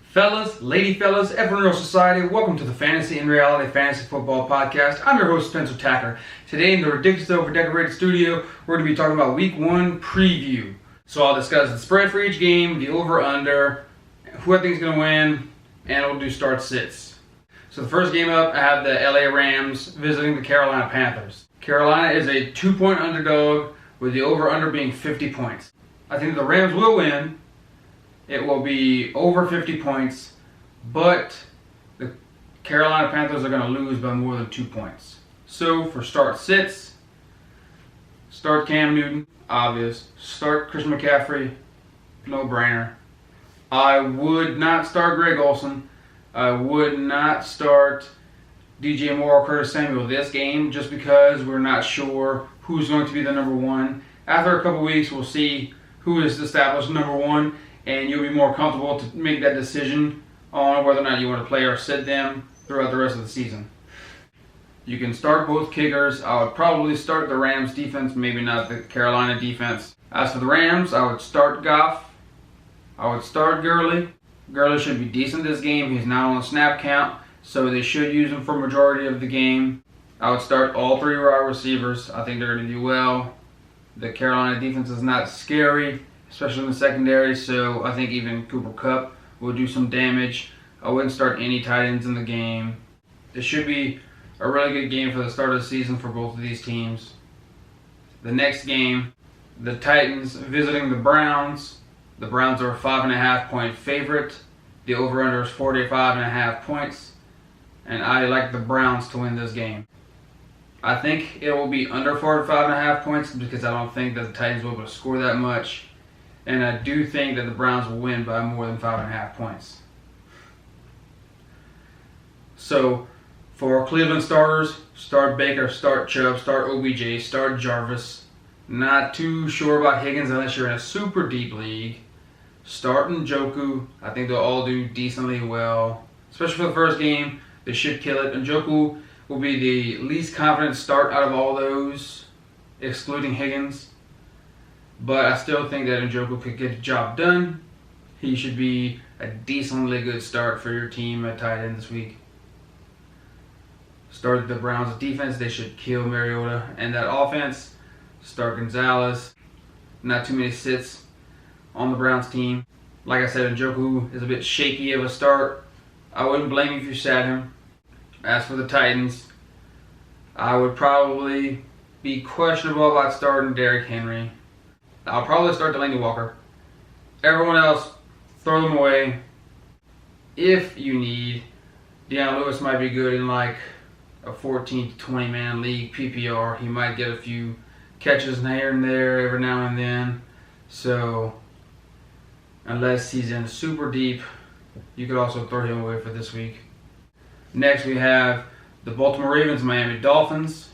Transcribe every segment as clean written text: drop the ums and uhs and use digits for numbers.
Fellas, lady fellas, everyone in our society, welcome to the Fantasy and Reality Fantasy Football Podcast. I'm your host, Spencer Tacker. Today in the ridiculously overdecorated studio, we're going to be talking about Week 1 preview. So I'll discuss the spread for each game, the over-under, who I think is going to win, and we'll do start-sits. So the first game up, I have the LA Rams visiting the Carolina Panthers. Carolina is a 2-point underdog with the over-under being 50 points. I think the Rams will win. It will be over 50 points, but the Carolina Panthers are going to lose by more than 2 points. So for start-sits, start Cam Newton, obvious. Start Christian McCaffrey, no-brainer. I would not start Greg Olsen. I would not start DJ Moore or Curtis Samuel this game just because we're not sure who's going to be the number one. After a couple weeks, we'll see who is established number one, and you'll be more comfortable to make that decision on whether or not you want to play or sit them throughout the rest of the season. You can start both kickers. I would probably start the Rams defense, maybe not the Carolina defense. As for the Rams, I would start Goff. I would start Gurley. Gurley should be decent this game. He's not on the snap count, so they should use him for majority of the game. I would start all three wide receivers. I think they're going to do well. The Carolina defense is not scary, especially in the secondary, so I think even Cooper Kupp will do some damage. I wouldn't start any tight ends in the game. It should be a really good game for the start of the season for both of these teams. The next game, the Titans visiting the Browns. The Browns are a 5.5-point favorite. The over-under is 45.5 points, and I like the Browns to win this game. I think it will be under 45.5 points because I don't think that the Titans will be able to score that much. And I do think that the Browns will win by more than 5.5 points. So, for Cleveland starters, start Baker, start Chubb, start OBJ, start Jarvis. Not too sure about Higgins unless you're in a super deep league. Start Njoku. I think they'll all do decently well. Especially for the first game, they should kill it. Njoku will be the least confident start out of all those, excluding Higgins. But I still think that Njoku could get the job done. He should be a decently good start for your team at tight end this week. Start the Browns' defense. They should kill Mariota. And that offense, start Gonzalez. Not too many sits on the Browns team. Like I said, Njoku is a bit shaky of a start. I wouldn't blame you if you sat him. As for the Titans, I would probably be questionable about starting Derrick Henry. I'll probably start Delaney Walker. Everyone else, throw them away. If you need, Deion Lewis might be good in like a 14 to 20 man league PPR. He might get a few catches here and there every now and then. So, unless he's in super deep, you could also throw him away for this week. Next, we have the Baltimore Ravens, Miami Dolphins.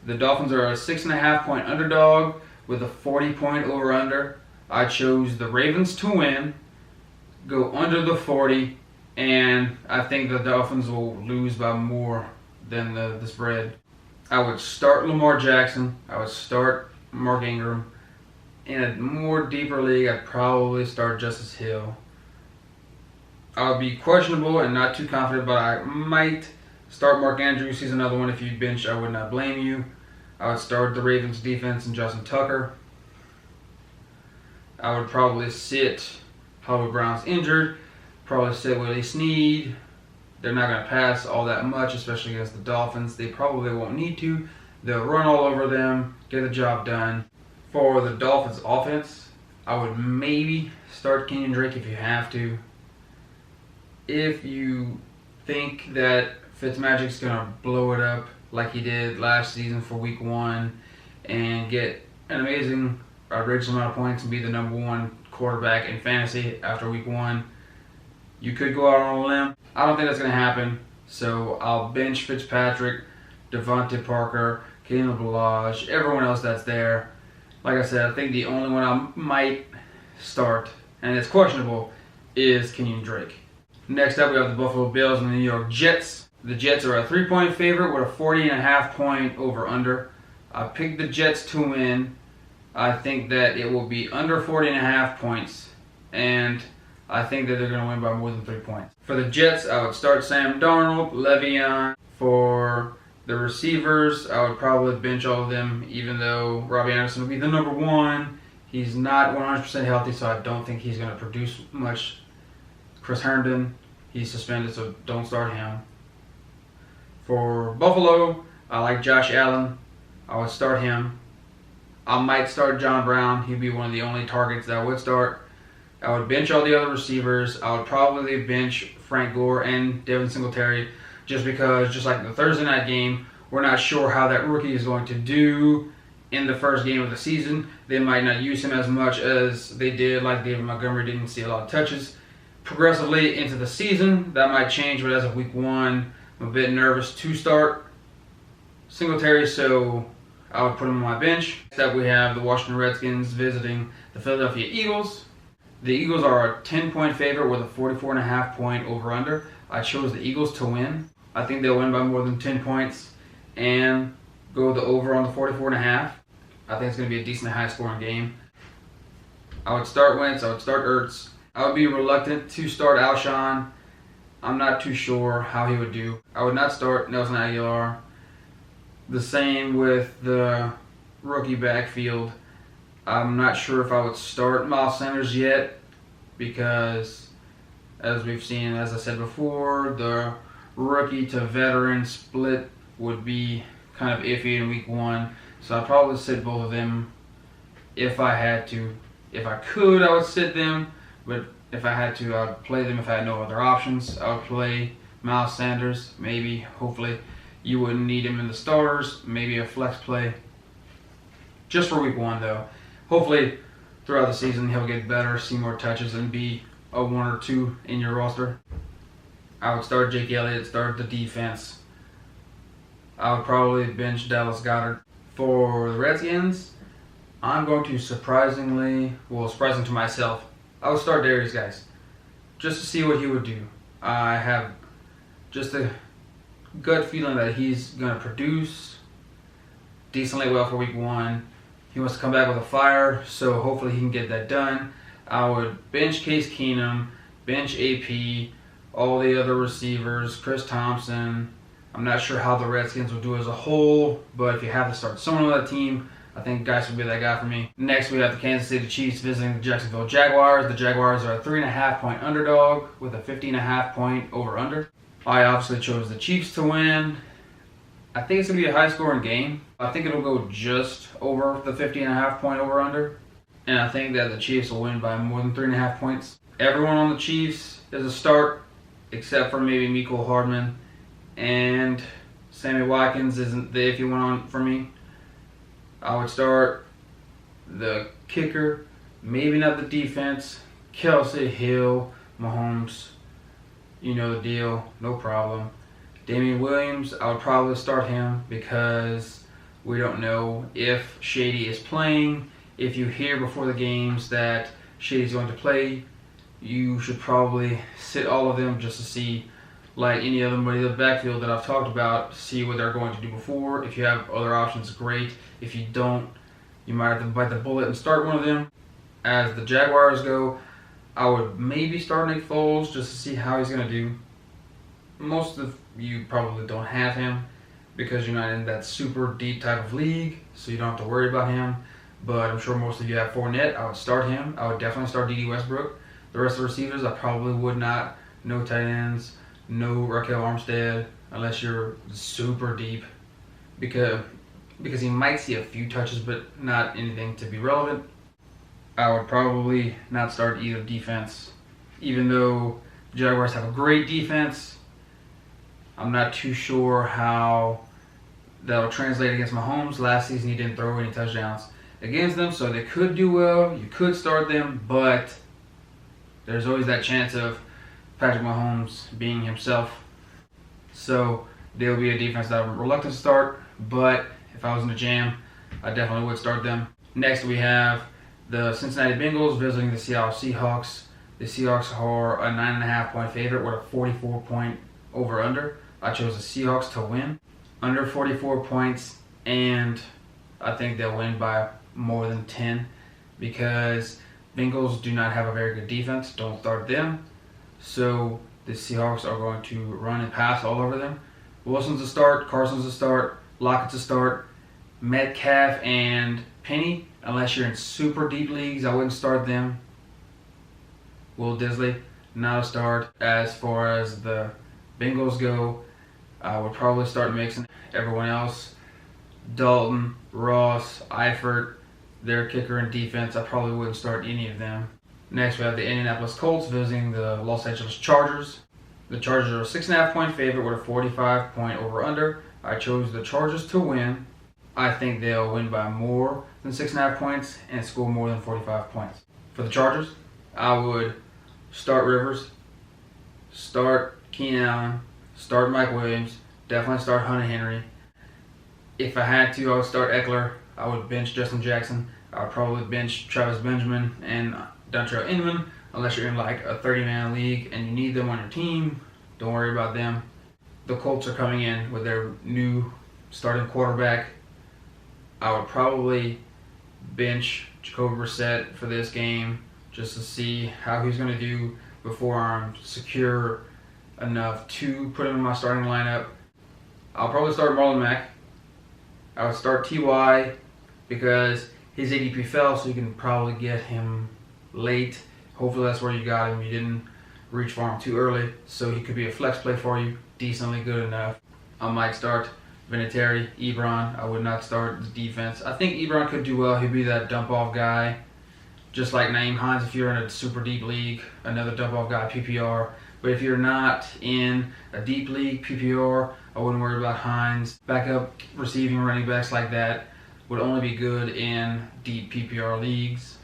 The Dolphins are a 6.5-point underdog with a 40-point over-under. I chose the Ravens to win, go under the 40, and I think the Dolphins will lose by more than the spread. I would start Lamar Jackson. I would start Mark Ingram. In a more deeper league, I'd probably start Justice Hill. I would be questionable and not too confident, but I might start Mark Andrews. He's another one. If you bench, I would not blame you. I would start the Ravens defense and Justin Tucker. I would probably sit Hollywood Brown's injured. Probably sit Willie Snead. They're not going to pass all that much, especially against the Dolphins. They probably won't need to. They'll run all over them, get the job done. For the Dolphins offense, I would maybe start Kenyon Drake if you have to. If you think that Fitzmagic's going to blow it up like he did last season for Week 1 and get an amazing outrageous amount of points and be the number one quarterback in fantasy after Week 1, you could go out on a limb. I don't think that's going to happen, so I'll bench Fitzpatrick, Devontae Parker, Kalen Balaj, everyone else that's there. Like I said, I think the only one I might start, and it's questionable, is Kenyon Drake. Next up, we have the Buffalo Bills and the New York Jets. The Jets are a 3-point favorite with a 40.5-point over-under. I picked the Jets to win. I think that it will be under 40.5 points. And I think that they're going to win by more than 3 points. For the Jets, I would start Sam Darnold, Le'Veon. For the receivers, I would probably bench all of them, even though Robbie Anderson will be the number one. He's not 100% healthy, so I don't think he's going to produce much. Chris Herndon, he's suspended, so don't start him. For Buffalo, I like Josh Allen. I would start him. I might start John Brown. He'd be one of the only targets that I would start. I would bench all the other receivers. I would probably bench Frank Gore and Devin Singletary just because, just like the Thursday night game, we're not sure how that rookie is going to do in the first game of the season. They might not use him as much as they did, like David Montgomery didn't see a lot of touches. Progressively into the season, that might change, but as of week one, I'm a bit nervous to start Singletary, so I would put him on my bench. Next up, we have the Washington Redskins visiting the Philadelphia Eagles. The Eagles are a 10-point favorite with a 44.5-point over-under. I chose the Eagles to win. I think they'll win by more than 10 points and go the over on the 44.5. I think it's going to be a decently high-scoring game. I would start Wentz. I would start Ertz. I would be reluctant to start Alshon. I'm not too sure how he would do. I would not start Nelson Aguilar. The same with the rookie backfield. I'm not sure if I would start Miles Sanders yet because, as we've seen, as I said before, the rookie to veteran split would be kind of iffy in week one. So I'd probably sit both of them if I had to. If I could, I would sit them, but if I had to, I would play them if I had no other options. I would play Miles Sanders, maybe, hopefully. You wouldn't need him in the starters, maybe a flex play. Just for week one, though. Hopefully, throughout the season, he'll get better, see more touches, and be a 1 or 2 in your roster. I would start Jake Elliott, start the defense. I would probably bench Dallas Goedert. For the Redskins, I'm going to surprising to myself, I would start Darius Guice just to see what he would do. I have just a gut feeling that he's going to produce decently well for week one. He wants to come back with a fire, so hopefully he can get that done. I would bench Case Keenum, bench AP, all the other receivers, Chris Thompson. I'm not sure how the Redskins will do as a whole, but if you have to start someone on that team, I think Guice would be that guy for me. Next, we have the Kansas City Chiefs visiting the Jacksonville Jaguars. The Jaguars are a 3.5-point underdog with a 50.5-point over-under. I obviously chose the Chiefs to win. I think it's going to be a high-scoring game. I think it'll go just over the 50.5-point over-under. And I think that the Chiefs will win by more than 3.5 points. Everyone on the Chiefs is a start, except for maybe Mecole Hardman. And Sammy Watkins isn't the iffy one on for me. I would start the kicker, maybe not the defense, Kelsey, Hill, Mahomes. You know the deal, no problem. Damian Williams, I would probably start him because we don't know if Shady is playing. If you hear before the games that Shady's going to play, you should probably sit all of them just to see, like any other the backfield that I've talked about, see what they're going to do before. If you have other options, great. If you don't, you might have to bite the bullet and start one of them. As the Jaguars go, I would maybe start Nick Foles just to see how he's going to do. Most of you probably don't have him because you're not in that super deep type of league, so you don't have to worry about him. But I'm sure most of you have Fournette. I would start him. I would definitely start D.D. Westbrook. The rest of the receivers, I probably would not. No tight ends, no Raquel Armstead, unless you're super deep, because he might see a few touches, but not anything to be relevant. I would probably not start either defense, even though the Jaguars have a great defense. I'm not too sure how that'll translate against Mahomes. Last season, he didn't throw any touchdowns against them, so they could do well. You could start them, but there's always that chance of Patrick Mahomes being himself. So they'll be a defense that I'm reluctant to start, but if I was in a jam, I definitely would start them. Next, we have the Cincinnati Bengals visiting the Seattle Seahawks. The Seahawks are a 9.5-point favorite with a 44-point over-under. I chose the Seahawks to win under 44 points, and I think they'll win by more than 10 because Bengals do not have a very good defense. Don't start them. So the Seahawks are going to run and pass all over them. Wilson's a start. Carson's a start. Lockett's a start. Metcalf and Penny, unless you're in super deep leagues, I wouldn't start them. Will Disley, not a start. As far as the Bengals go, I would probably start Mixon. Everyone else, Dalton, Ross, Eifert, their kicker and defense, I probably wouldn't start any of them. Next, we have the Indianapolis Colts visiting the Los Angeles Chargers. The Chargers are a 6.5-point favorite with a 45-point over-under. I chose the Chargers to win. I think they'll win by more than 6.5 points and score more than 45 points. For the Chargers, I would start Rivers, start Keenan Allen, start Mike Williams, definitely start Hunter Henry. If I had to, I would start Eckler. I would bench Justin Jackson. I would probably bench Travis Benjamin and Dontrell Inman, unless you're in like a 30-man league and you need them on your team. Don't worry about them. The Colts are coming in with their new starting quarterback. I would probably bench Jacoby Brissett for this game just to see how he's going to do before I'm secure enough to put him in my starting lineup. I'll probably start Marlon Mack. I would start T.Y. because his ADP fell, so you can probably get him late. Hopefully that's where you got him. You didn't reach for him too early, so he could be a flex play for you, decently good enough. I might start Vinatieri, Ebron. I would not start the defense. I think Ebron could do well. He'd be that dump-off guy, just like Naeem Hines if you're in a super deep league, another dump-off guy, PPR. But if you're not in a deep league, PPR, I wouldn't worry about Hines. Backup receiving running backs like that would only be good in deep PPR leagues.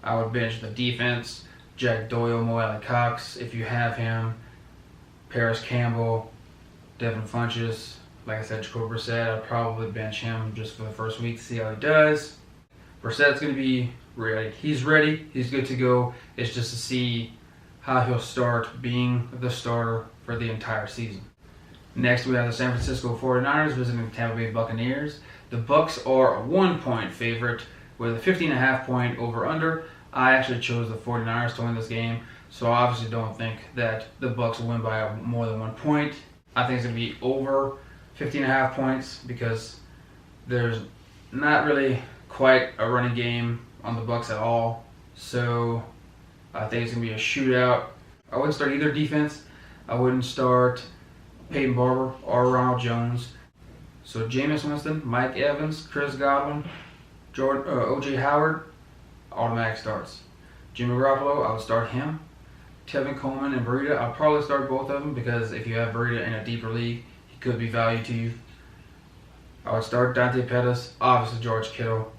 I would bench the defense, Jack Doyle, Mo Alley Cox, if you have him, Paris Campbell, Devin Funchess. Like I said, Jacoby Brissett, I'd probably bench him just for the first week to see how he does. Brissett's going to be ready. He's ready. He's good to go. It's just to see how he'll start being the starter for the entire season. Next, we have the San Francisco 49ers visiting the Tampa Bay Buccaneers. The Bucs are a 1-point favorite with a 15.5-point over-under. I actually chose the 49ers to win this game, so I obviously don't think that the Bucs will win by more than 1 point. I think it's going to be over 15.5 points because there's not really quite a running game on the Bucs at all. So I think it's going to be a shootout. I wouldn't start either defense. I wouldn't start Peyton Barber or Ronald Jones. So Jameis Winston, Mike Evans, Chris Godwin, O.J. Howard, automatic starts. Jimmy Garoppolo, I would start him. Tevin Coleman and Breida, I'll probably start both of them because if you have Breida in a deeper league, he could be value to you. I would start Dante Pettis, obviously George Kittle.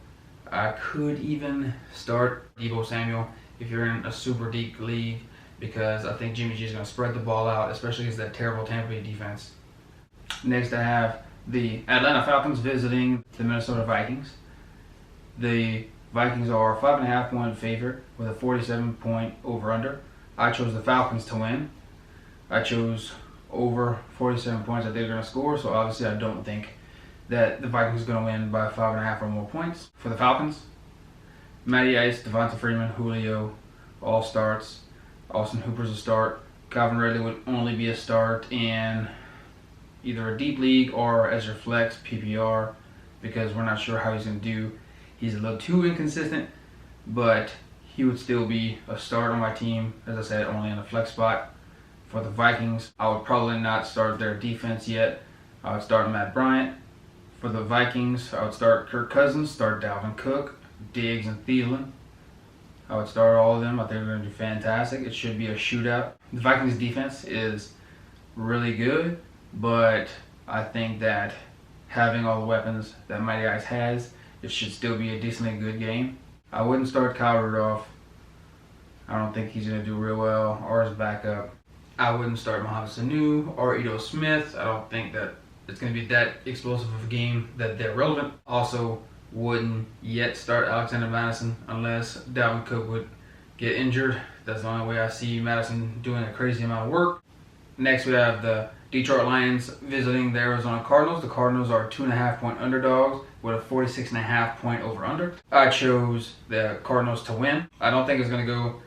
I could even start Deebo Samuel if you're in a super deep league because I think Jimmy G is going to spread the ball out, especially against that terrible Tampa Bay defense. Next, I have the Atlanta Falcons visiting the Minnesota Vikings. The Vikings are a 5.5-point favorite with a 47-point over-under. I chose the Falcons to win. I chose over 47 points that they're going to score, so obviously I don't think that the Vikings are going to win by 5.5 or more points. For the Falcons, Matty Ice, Devonta Freeman, Julio, all starts. Austin Hooper's a start. Calvin Ridley would only be a start in either a deep league or as your flex PPR because we're not sure how he's going to do. He's a little too inconsistent, but he would still be a start on my team, as I said, only in a flex spot. For the Vikings, I would probably not start their defense yet. I would start Matt Bryant. For the Vikings, I would start Kirk Cousins, start Dalvin Cook, Diggs, and Thielen. I would start all of them. I think they're going to do fantastic. It should be a shootout. The Vikings defense is really good, but I think that having all the weapons that Mighty Ice has, it should still be a decently good game. I wouldn't start Kyle Rudolph. I don't think he's going to do real well, or his backup. I wouldn't start Mohamed Sanu or Ito Smith. I don't think that it's going to be that explosive of a game that they're relevant. Also, wouldn't yet start Alexander Madison unless Dalvin Cook would get injured. That's the only way I see Madison doing a crazy amount of work. Next, we have the Detroit Lions visiting the Arizona Cardinals. The Cardinals are 2.5-point underdogs with a 46.5-point over-under. I chose the Cardinals to win. I don't think it's going to go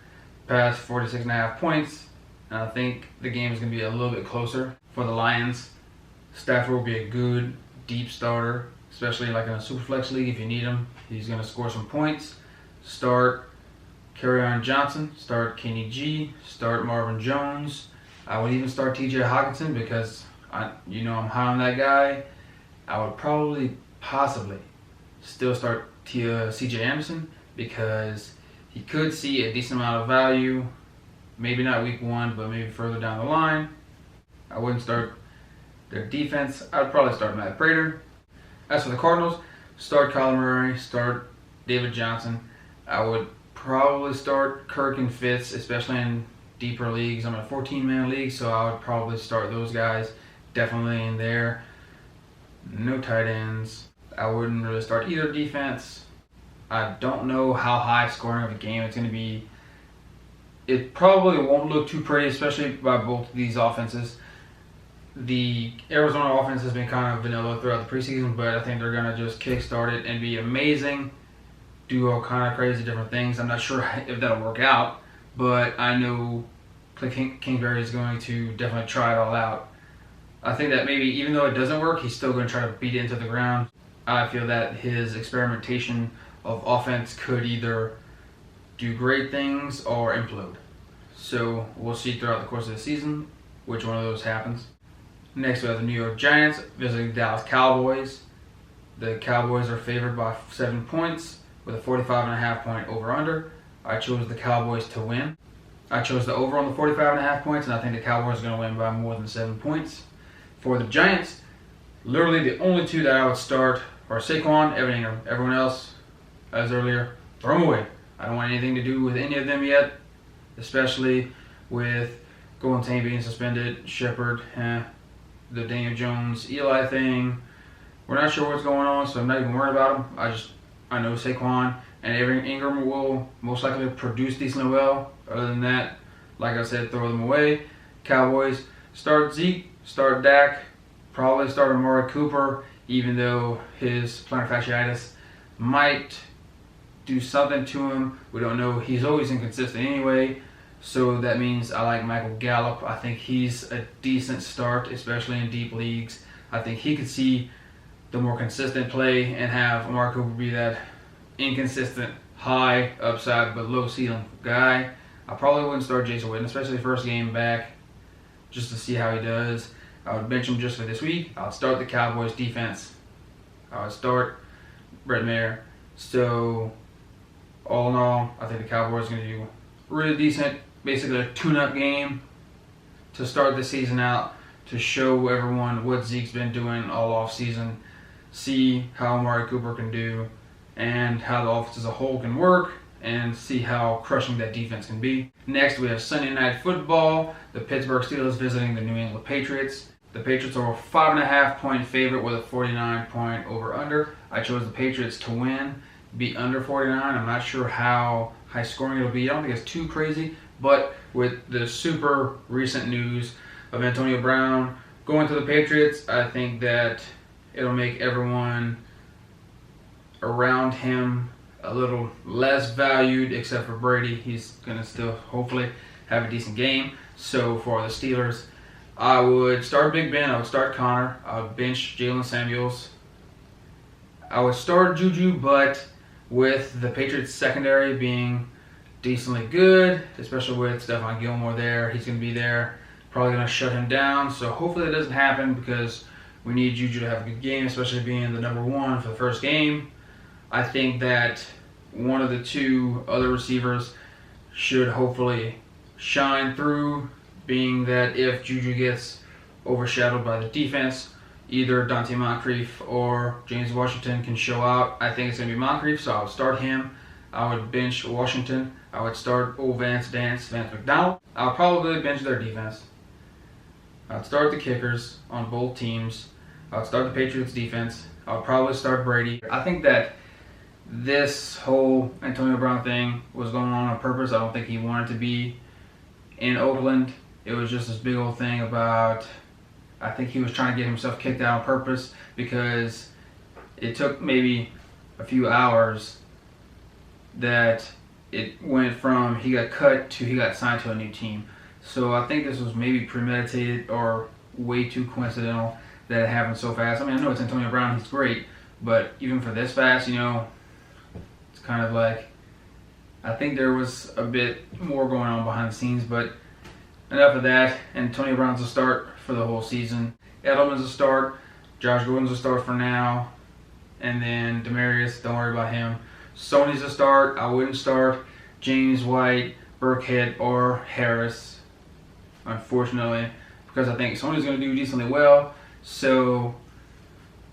past 46.5 points. And I think the game is going to be a little bit closer for the Lions. Stafford will be a good, deep starter, especially like in a Superflex league if you need him. He's going to score some points. Start Kerryon Johnson, start Kenny G, start Marvin Jones. I would even start TJ Hockenson because I'm high on that guy. I would probably, possibly, still start CJ Anderson because he could see a decent amount of value. Maybe not week 1, but maybe further down the line. I wouldn't start their defense. I would probably start Matt Prater. As for the Cardinals, start Kyler Murray, start David Johnson. I would probably start Kirk and Fitz, especially in deeper leagues. I'm in a 14-man league, so I would probably start those guys definitely in there. No tight ends. I wouldn't really start either defense. I don't know how high scoring of a game it's going to be. It probably won't look too pretty, especially by both of these offenses. The Arizona offense has been kind of vanilla throughout the preseason, but I think they're going to just kickstart it and be amazing, do all kind of crazy different things. I'm not sure if that'll work out, but I know Cliff Kingsbury is going to definitely try it all out. I think that maybe even though it doesn't work, he's still going to try to beat it into the ground. I feel that his experimentation of offense could either do great things or implode. So we'll see throughout the course of the season which one of those happens. Next we have the New York Giants visiting the Dallas Cowboys. The Cowboys are favored by 7 points with a 45.5-point over-under. I chose the Cowboys to win. I chose the over on the 45.5 points, and I think the Cowboys are going to win by more than 7 points. For the Giants, literally the only two that I would start are Saquon, Evan Ingram. Everyone else, as earlier, throw them away. I don't want anything to do with any of them yet, especially with Golden being suspended, Shepard, the Daniel Jones, Eli thing. We're not sure what's going on, so I'm not even worried about them. I know Saquon and Evan Ingram will most likely produce decently well. Other than that, like I said, throw them away. Cowboys, start Zeke, start Dak, probably start Amari Cooper, even though his plantar fasciitis might do something to him. We don't know. He's always inconsistent anyway, so that means I like Michael Gallup. I think he's a decent start, especially in deep leagues. I think he could see the more consistent play and have Amari Cooper be that inconsistent, high upside but low ceiling guy. I probably wouldn't start Jason Witten, especially first game back, just to see how he does. I would bench him just for this week. I would start the Cowboys defense. I would start Brett Mayer. So, all in all, I think the Cowboys are going to do really decent. Basically a tune-up game to start the season out, to show everyone what Zeke's been doing all off season, see how Amari Cooper can do, and how the offense as a whole can work, and see how crushing that defense can be. Next, we have Sunday Night Football. The Pittsburgh Steelers visiting the New England Patriots. The Patriots are a 5.5-point favorite with a 49-point over-under. I chose the Patriots to win, be under 49. I'm not sure how high scoring it'll be. I don't think it's too crazy, but with the super recent news of Antonio Brown going to the Patriots, I think that it'll make everyone around him a little less valued, except for Brady. He's going to still hopefully have a decent game. So for the Steelers, I would start Big Ben, I would start Connor, I would bench Jalen Samuels. I would start Juju, but with the Patriots secondary being decently good, especially with Stephon Gilmore there, he's going to be there, probably going to shut him down. So hopefully that doesn't happen because we need Juju to have a good game, especially being the number one for the first game. I think that one of the two other receivers should hopefully shine through, being that if Juju gets overshadowed by the defense, either Dante Moncrief or James Washington can show out. I think it's going to be Moncrief, so I would start him. I would bench Washington. I would start Vance McDonald. I would probably bench their defense. I would start the kickers on both teams. I would start the Patriots defense. I would probably start Brady. I think that this whole Antonio Brown thing was going on purpose. I don't think he wanted to be in Oakland. it was just this big old thing about, I think he was trying to get himself kicked out on purpose because it took maybe a few hours that it went from he got cut to he got signed to a new team. So I think this was maybe premeditated or way too coincidental that it happened so fast. I mean, I know it's Antonio Brown, he's great, but even for this fast, it's kind of like, I think there was a bit more going on behind the scenes, but enough of that. Antonio Brown's a start for the whole season. Edelman's a start. Josh Gordon's a start for now. And then Demaryius, don't worry about him. Sony's a start. I wouldn't start James White, Burkhead, or Harris, unfortunately, because I think Sony's going to do decently well. So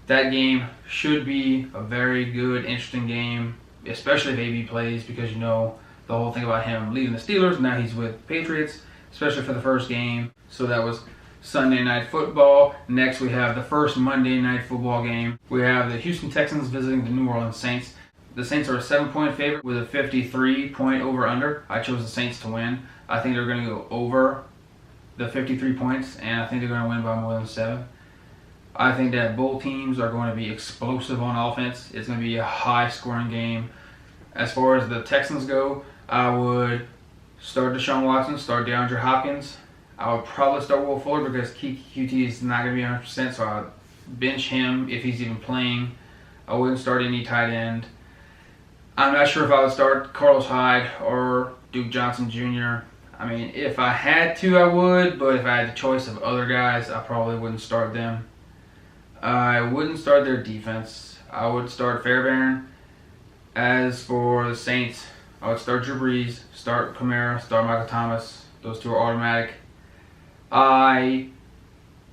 that game should be a very good, interesting game, especially if AB plays, because the whole thing about him leaving the Steelers. Now he's with Patriots, especially for the first game. So that was Sunday Night Football. Next, we have the first Monday Night Football game. We have the Houston Texans visiting the New Orleans Saints. The Saints are a 7-point favorite with a 53-point over-under. I chose the Saints to win. I think they're going to go over the 53 points, and I think they're going to win by more than 7. I think that both teams are going to be explosive on offense. It's going to be a high-scoring game. As far as the Texans go, I would start Deshaun Watson, start DeAndre Hopkins. I would probably start Will Fuller because QT is not going to be 100%, so I would bench him if he's even playing. I wouldn't start any tight end. I'm not sure if I would start Carlos Hyde or Duke Johnson Jr. I mean, if I had to, I would, but if I had the choice of other guys, I probably wouldn't start them. I wouldn't start their defense. I would start Fairbairn. As for the Saints, I would start Drew Brees, start Kamara, start Michael Thomas. Those two are automatic. I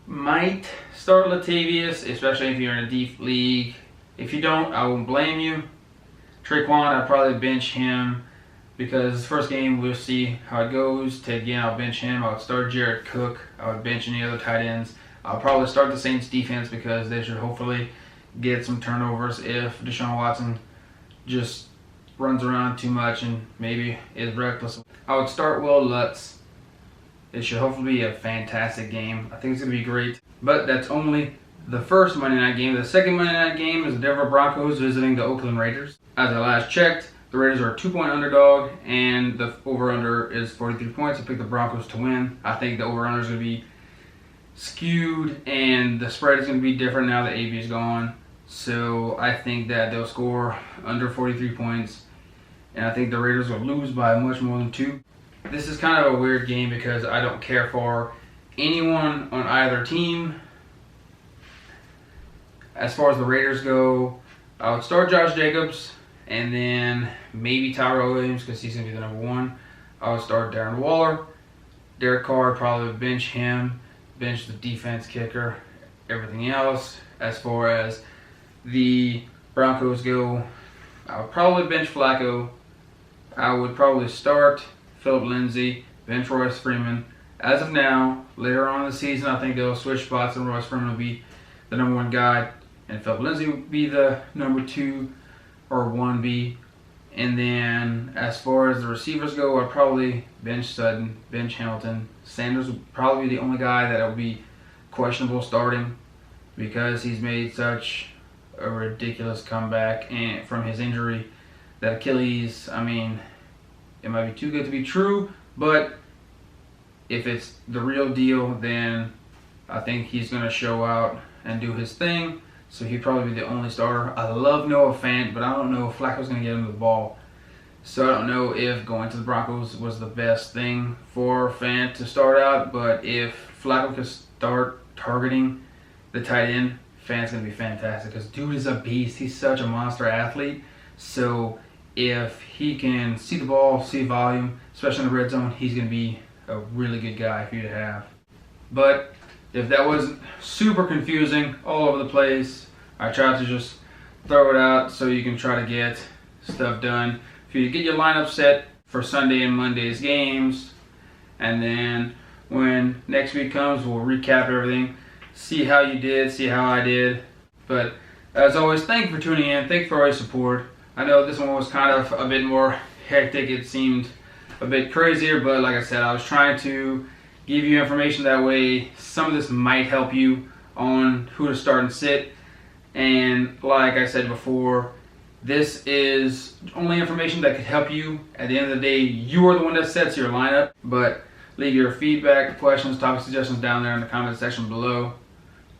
might start Latavius, especially if you're in a deep league. If you don't, I won't blame you. Traquan, I'd probably bench him because first game we'll see how it goes. Ted Ginn, I'll bench him. I would start Jared Cook. I would bench any other tight ends. I'll probably start the Saints defense because they should hopefully get some turnovers if Deshaun Watson just runs around too much and maybe is reckless. I would start Will Lutz. It should hopefully be a fantastic game. I think it's going to be great. But that's only the first Monday night game. The second Monday night game is the Denver Broncos visiting the Oakland Raiders. As I last checked, the Raiders are a 2-point underdog and the over-under is 43 points. I picked the Broncos to win. I think the over-under is going to be skewed and the spread is going to be different now that AB is gone. So I think that they'll score under 43 points. And I think the Raiders will lose by much more than 2. This is kind of a weird game because I don't care for anyone on either team. As far as the Raiders go, I would start Josh Jacobs and then maybe Tyrell Williams because he's going to be the number 1. I would start Darren Waller. Derek Carr, probably bench him, bench the defense kicker, everything else. As far as the Broncos go, I would probably bench Flacco. I would probably start Philip Lindsay, bench Royce Freeman. As of now, later on in the season, I think they'll switch spots and Royce Freeman will be the number 1 guy and Philip Lindsay will be the number 2 or 1B. And then as far as the receivers go, I'd probably bench Sutton, bench Hamilton. Sanders would probably be the only guy that will be questionable starting because he's made such a ridiculous comeback and from his injury. That Achilles, I mean, it might be too good to be true, but if it's the real deal, then I think he's going to show out and do his thing. So he'd probably be the only starter. I love Noah Fant, but I don't know if Flacco's going to get him the ball. So I don't know if going to the Broncos was the best thing for Fant to start out, but if Flacco could start targeting the tight end, Fant's going to be fantastic because dude is a beast. He's such a monster athlete. So if he can see the ball, see volume, especially in the red zone, he's going to be a really good guy for you to have. But if that wasn't super confusing, all over the place, I tried to just throw it out so you can try to get stuff done. For you to get your lineup set for Sunday and Monday's games, and then when next week comes, we'll recap everything, see how you did, see how I did. But as always, thank you for tuning in. Thank you for all your support. I know this one was kind of a bit more hectic. It seemed a bit crazier, but like I said, I was trying to give you information that way. Some of this might help you on who to start and sit. And like I said before, this is only information that could help you. At the end of the day, you are the one that sets your lineup. But leave your feedback, questions, topic suggestions down there in the comment section below.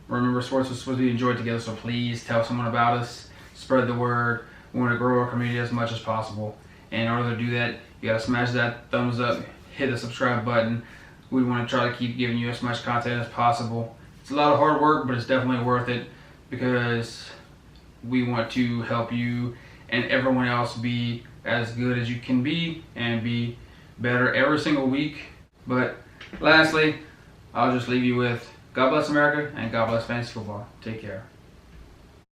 Remember, sports is supposed to be enjoyed together, so please tell someone about us. Spread the word. We want to grow our community as much as possible. And in order to do that, you gotta smash that thumbs up, hit the subscribe button. We want to try to keep giving you as much content as possible. It's a lot of hard work, but it's definitely worth it because we want to help you and everyone else be as good as you can be and be better every single week. But lastly, I'll just leave you with God bless America and God bless fantasy football. Take care.